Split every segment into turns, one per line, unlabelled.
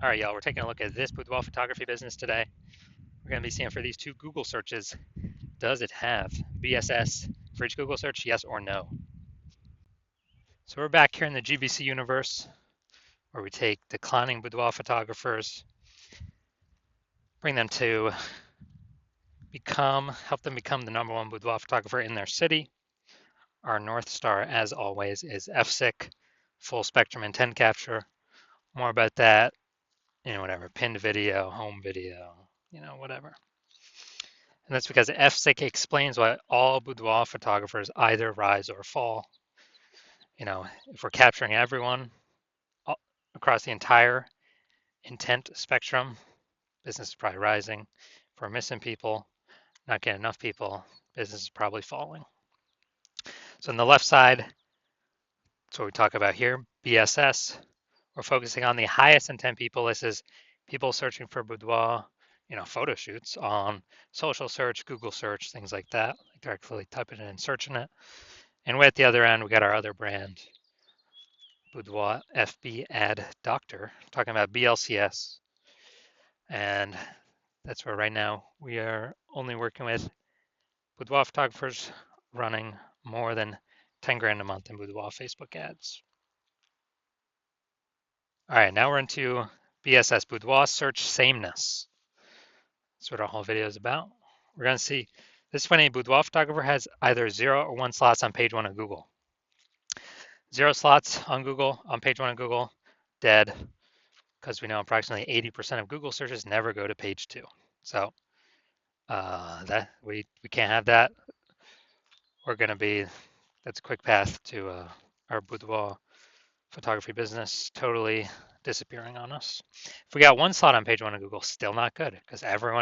All right, y'all, we're taking a look at this boudoir photography business today. We're going to be seeing for these two Google searches, does it have BSS for each Google search, yes or no? So we're back here in the GBC universe where we take declining boudoir photographers, bring them to help them become the #1 boudoir photographer in their city. Our North Star, as always, is FSIC, full spectrum intent capture. More about that, whatever, pinned video, home video, whatever. And that's because FSIC explains why all boudoir photographers either rise or fall. If we're capturing everyone across the entire intent spectrum, business is probably rising. If we're missing people, not getting enough people, business is probably falling. So on the left side, that's what we talk about here, BSS. We're focusing on the highest intent people. This is people searching for boudoir, photo shoots on social search, Google search, things like that, like directly typing it in and searching it. And way at the other end, we got our other brand, Boudoir FB Ad Doctor, talking about BLCS. And that's where right now we are only working with boudoir photographers running more than 10 grand a month in boudoir Facebook ads. All right, now we're into BSS, boudoir search sameness. That's what our whole video is about. We're going to see this is when a boudoir photographer has either 0 or 1 slots on page 1 of Google. 0 slots on Google, on page 1 of Google, dead, because we know approximately 80% of Google searches never go to page 2. So that we can't have that. That's a quick path to our boudoir photography business totally disappearing on us. If we got 1 slot on page 1 of Google, still not good, because every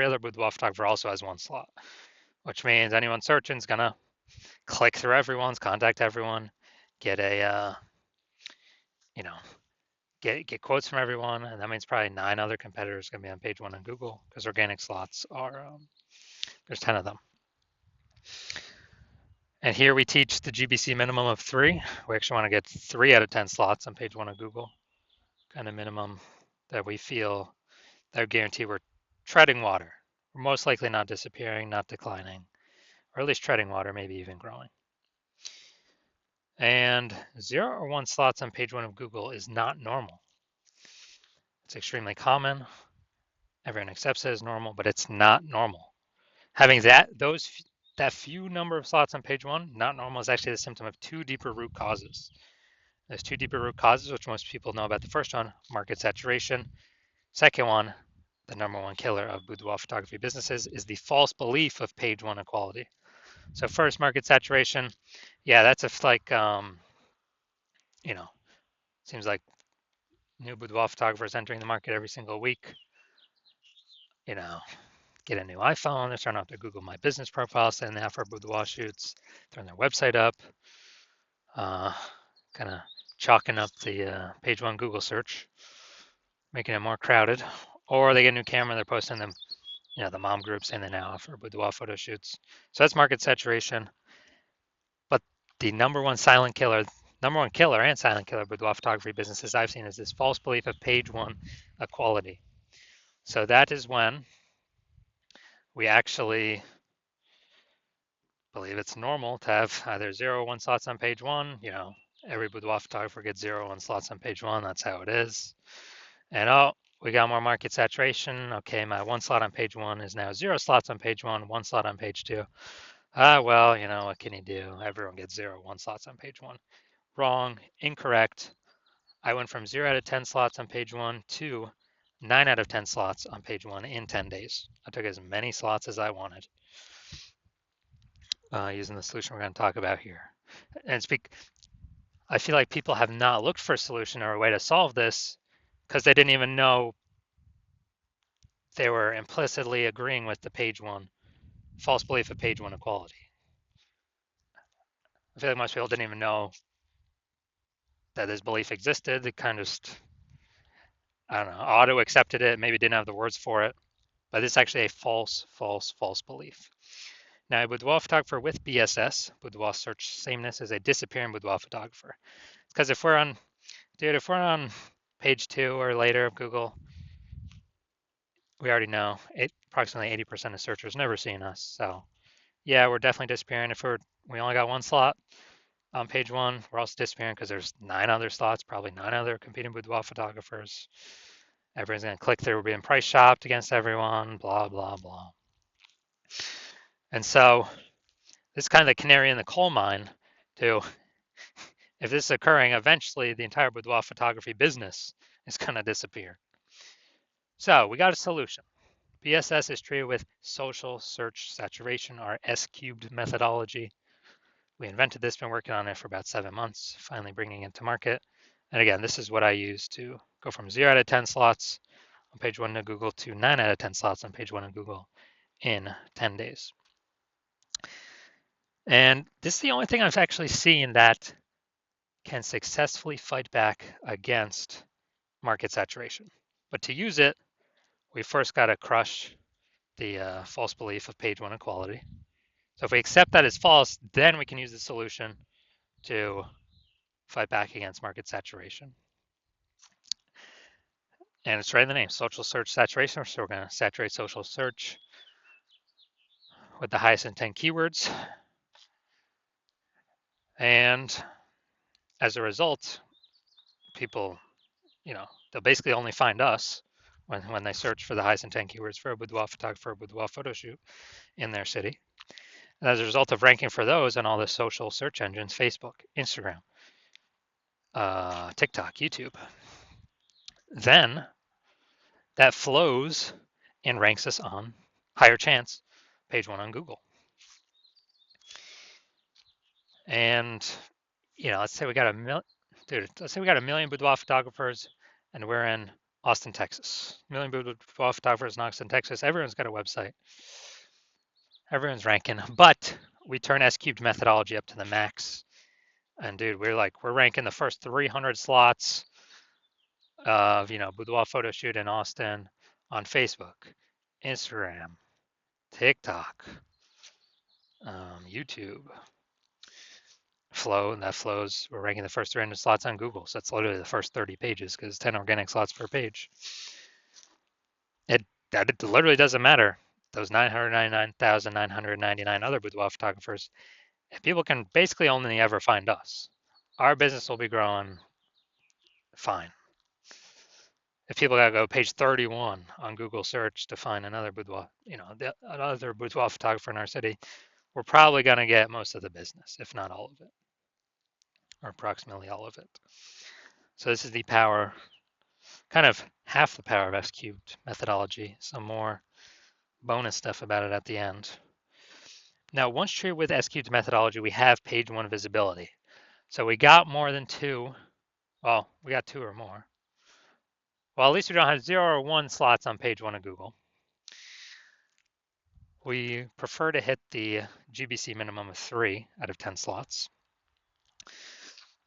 other boudoir photographer also has 1 slot, which means anyone searching is gonna click through everyone's, contact everyone, get a get quotes from everyone, and that means probably 9 other competitors gonna be on page 1 on Google, because organic slots are there's 10 of them. And here we teach the GBC minimum of 3. We actually want to get 3 out of 10 slots on page 1 of Google, kind of minimum that we feel that would guarantee we're treading water. We're most likely not disappearing, not declining, or at least treading water, maybe even growing. And 0 or 1 slots on page 1 of Google is not normal. It's extremely common. Everyone accepts it as normal, but it's not normal. Having that few number of slots on page 1, not normal, is actually the symptom of 2 deeper root causes. There's 2 deeper root causes, which most people know about. The first one, market saturation. Second one, the #1 killer of boudoir photography businesses, is the false belief of page 1 equality. So first, market saturation. Yeah, that's seems like new boudoir photographers entering the market every single week. Get a new iPhone, they're starting off their Google My Business profile, saying they have for boudoir shoots, throwing their website up, kind of chalking up the page 1 Google search, making it more crowded. Or they get a new camera, they're posting them, the mom group saying they now offer boudoir photo shoots. So that's market saturation. But the #1 killer and silent killer boudoir photography businesses I've seen is this false belief of page 1 equality. So that is when we actually believe it's normal to have either 0 or 1 slots on page 1. Every boudoir photographer gets 0 or 1 slots on page 1. That's how it is. And we got more market saturation. Okay, my 1 slot on page 1 is now 0 slots on page 1, 1 slot on page 2. Well, what can you do? Everyone gets 0 or 1 slots on page 1. Wrong, incorrect. I went from 0 out of 10 slots on page 1 to 9 out of 10 slots on page 1 in 10 days. I took as many slots as I wanted using the solution we're going to talk about here. And I feel like people have not looked for a solution or a way to solve this because they didn't even know they were implicitly agreeing with the page 1 false belief of page 1 equality. I feel like most people didn't even know that this belief existed. They kind of just, I don't know, auto accepted it, maybe didn't have the words for it, but it's actually a false belief. Now, a boudoir photographer with BSS, boudoir search sameness, is a disappearing boudoir photographer. Because if we're on page 2 or later of Google, we already know approximately 80% of searchers never seen us. So yeah, we're definitely disappearing. If we only got one slot on page 1, we're also disappearing because there's 9 other slots, probably 9 other competing boudoir photographers. Everyone's going to click through. We're being price shopped against everyone, blah, blah, blah. And so this is kind of the canary in the coal mine to, if this is occurring, eventually the entire boudoir photography business is going to disappear. So we got a solution. BSS is treated with social search saturation, our S-cubed methodology. We invented this, been working on it for about 7 months, finally bringing it to market. And again, this is what I use to go from 0 out of 10 slots on page 1 of Google to 9 out of 10 slots on page 1 of Google in 10 days. And this is the only thing I've actually seen that can successfully fight back against market saturation. But to use it, we first got to crush the false belief of page 1 equality. So if we accept that as false, then we can use the solution to fight back against market saturation. And it's right in the name, social search saturation. So we're going to saturate social search with the highest intent keywords. And as a result, people, they'll basically only find us when they search for the highest intent keywords for a boudoir photographer, boudoir photo shoot in their city. And as a result of ranking for those on all the social search engines, Facebook, Instagram, TikTok, YouTube, then that flows and ranks us on higher chance page 1 on Google. And let's say we got a million boudoir photographers and we're in Austin, Texas. A million boudoir photographers in Austin, Texas. Everyone's got a website. Everyone's ranking, but we turn S-cubed methodology up to the max. And dude, we're ranking the first 300 slots of, boudoir photo shoot in Austin on Facebook, Instagram, TikTok, YouTube, Flow, and that flows. We're ranking the first 300 slots on Google. So that's literally the first 30 pages because 10 organic slots per page. It literally doesn't matter. Those 999,999 other boudoir photographers, people can basically only ever find us. Our business will be growing fine. If people gotta go page 31 on Google search to find another boudoir, another boudoir photographer in our city, we're probably gonna get most of the business, if not all of it, or approximately all of it. So this is the power, kind of half the power of S-cubed methodology. Some more bonus stuff about it at the end. Now, once treated with S-cubed methodology, we have page 1 visibility. So we got more than 2. Well, we got 2 or more. Well, at least we don't have 0 or 1 slots on page 1 of Google. We prefer to hit the GBC minimum of 3 out of 10 slots.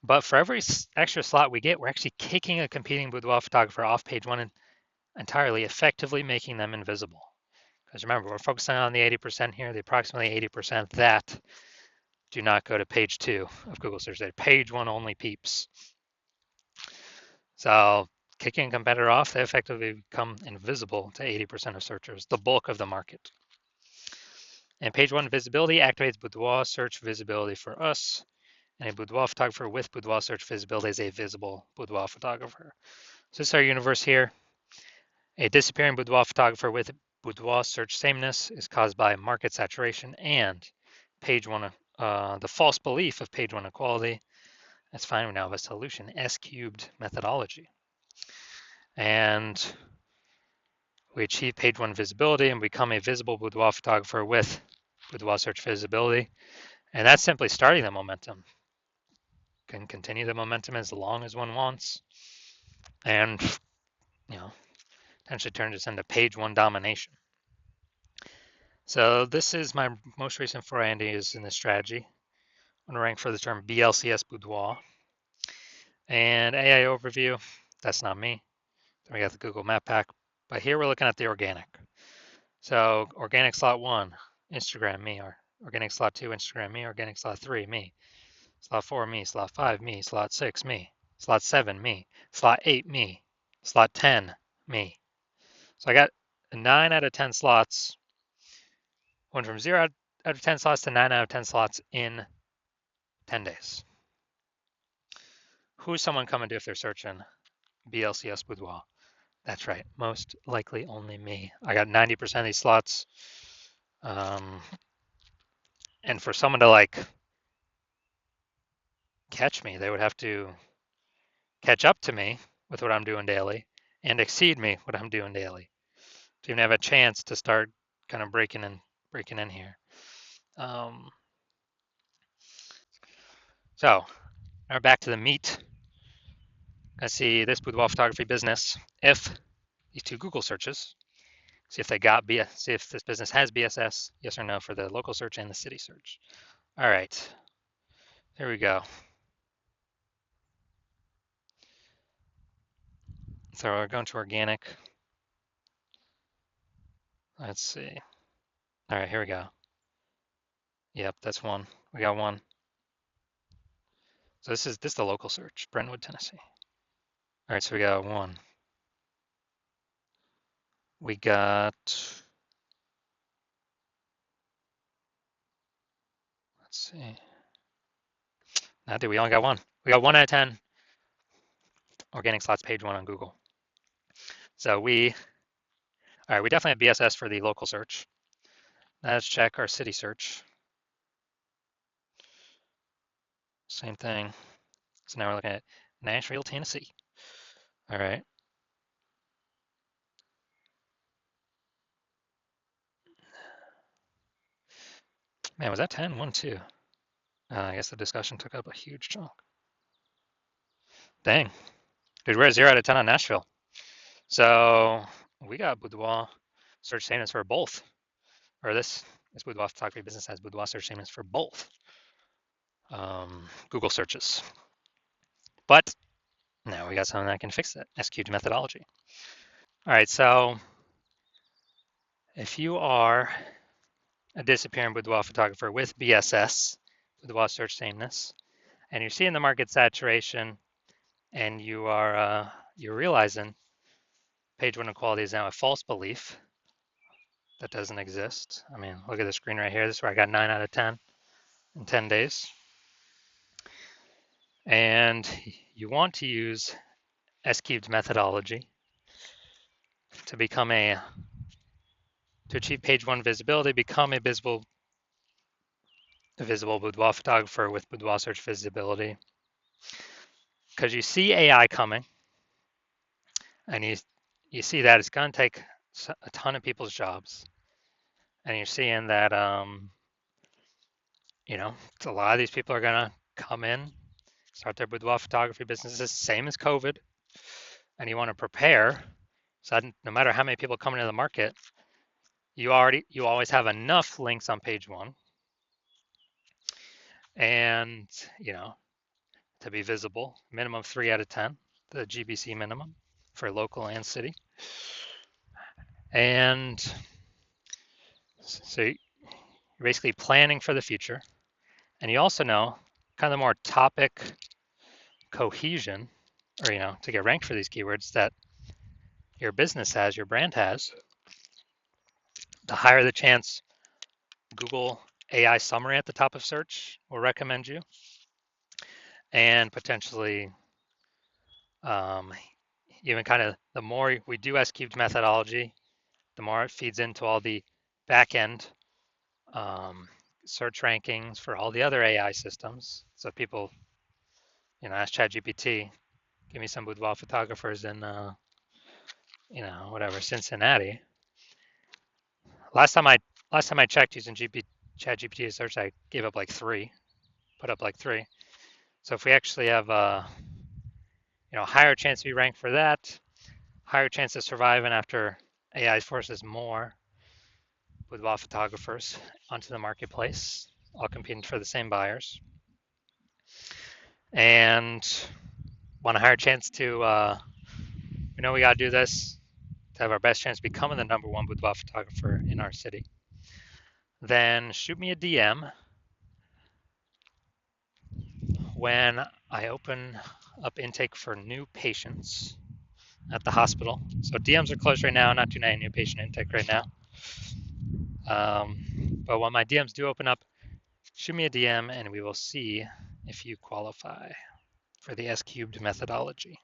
But for every extra slot we get, we're actually kicking a competing boudoir photographer off page 1 entirely, effectively making them invisible. Because remember, we're focusing on the 80% here, the approximately 80% that do not go to page 2 of Google search. They're page 1 only peeps. So kicking a competitor off, they effectively become invisible to 80% of searchers, the bulk of the market. And page 1 visibility activates boudoir search visibility for us. And a boudoir photographer with boudoir search visibility is a visible boudoir photographer. So this is our universe here. A disappearing boudoir photographer with boudoir search sameness is caused by market saturation and page 1, the false belief of page 1 equality. That's fine. We now have a solution, S-cubed methodology. And we achieve page 1 visibility and become a visible boudoir photographer with boudoir search visibility. And that's simply starting the momentum. Can continue the momentum as long as one wants. And, potentially turn this into page 1 domination. So this is my most recent foray into using this strategy. I'm gonna rank for the term BLCS boudoir. And AI overview, that's not me. Then we got the Google Map Pack. But here we're looking at the organic. So organic slot 1, Instagram, me. Or organic slot 2, Instagram, me. Organic slot 3, me. Slot 4, me. Slot 5, me. Slot 6, me. Slot 7, me. Slot 8, me. Slot 10, me. So I got 9 out of 10 slots, went from 0 out of 10 slots to 9 out of 10 slots in 10 days. Who's someone coming to if they're searching BLCS Boudoir? That's right, most likely only me. I got 90% of these slots. And for someone to like catch me, they would have to catch up to me with what I'm doing daily and exceed me what I'm doing daily to even have a chance to start kind of breaking in here. So now we're back to the meat. I see this boudoir photography business. If these 2 Google searches, see if they got see if this business has BSS, yes or no for the local search and the city search. All right, here we go. So we're going to organic. Let's see. All right, here we go. Yep, that's one. We got one. So this is the local search, Brentwood, Tennessee. All right, so we got one. We got, let's see. Now, we only got one. We got 1 out of 10 organic slots, page 1 on Google. So all right, we definitely have BSS for the local search. Now let's check our city search. Same thing. So now we're looking at Nashville, Tennessee. All right. Man, was that 10? 1, 2. I guess the discussion took up a huge chunk. Dang. Dude, we're at 0 out of 10 on Nashville. So we got Boudoir search statements for both. Or this Boudoir photography business has Boudoir search statements for both Google searches. But now we got something that can fix that, SQ'd methodology. All right, so if you are a disappearing boudoir photographer with BSS, boudoir search sameness, and you're seeing the market saturation, and you're realizing page 1 equality is now a false belief that doesn't exist. I mean, look at the screen right here. This is where I got 9 out of 10 in 10 days. And you want to use S-cubed methodology to achieve page 1 visibility, become a visible boudoir photographer with boudoir search visibility. Because you see AI coming, and you see that it's going to take a ton of people's jobs, and you're seeing that a lot of these people are going to come in, start their boudoir photography businesses, same as COVID, and you want to prepare so that no matter how many people come into the market, you always have enough links on page 1, and to be visible, minimum 3 out of 10, the GBC minimum for local and city. And so you're basically planning for the future. And you also know kind of more topic cohesion, or to get ranked for these keywords that your business has, your brand has, the higher the chance Google AI summary at the top of search will recommend you. And potentially even kind of the more we do S-cubed methodology, the more it feeds into all the back-end search rankings for all the other AI systems. So people, ask ChatGPT, give me some boudoir photographers in, Cincinnati. Last time I checked using ChatGPT to search, I gave up like 3, put up like 3. So if we actually have higher chance to be ranked for that, higher chance of surviving after AI forces more boudoir photographers onto the marketplace, all competing for the same buyers, and want a higher chance to, we got to do this to have our best chance of becoming the #1 boudoir photographer in our city, then shoot me a DM when I open up intake for new patients at the hospital. So DMs are closed right now, not doing any new patient intake right now. But when my DMs do open up, shoot me a DM and we will see if you qualify for the S cubed methodology.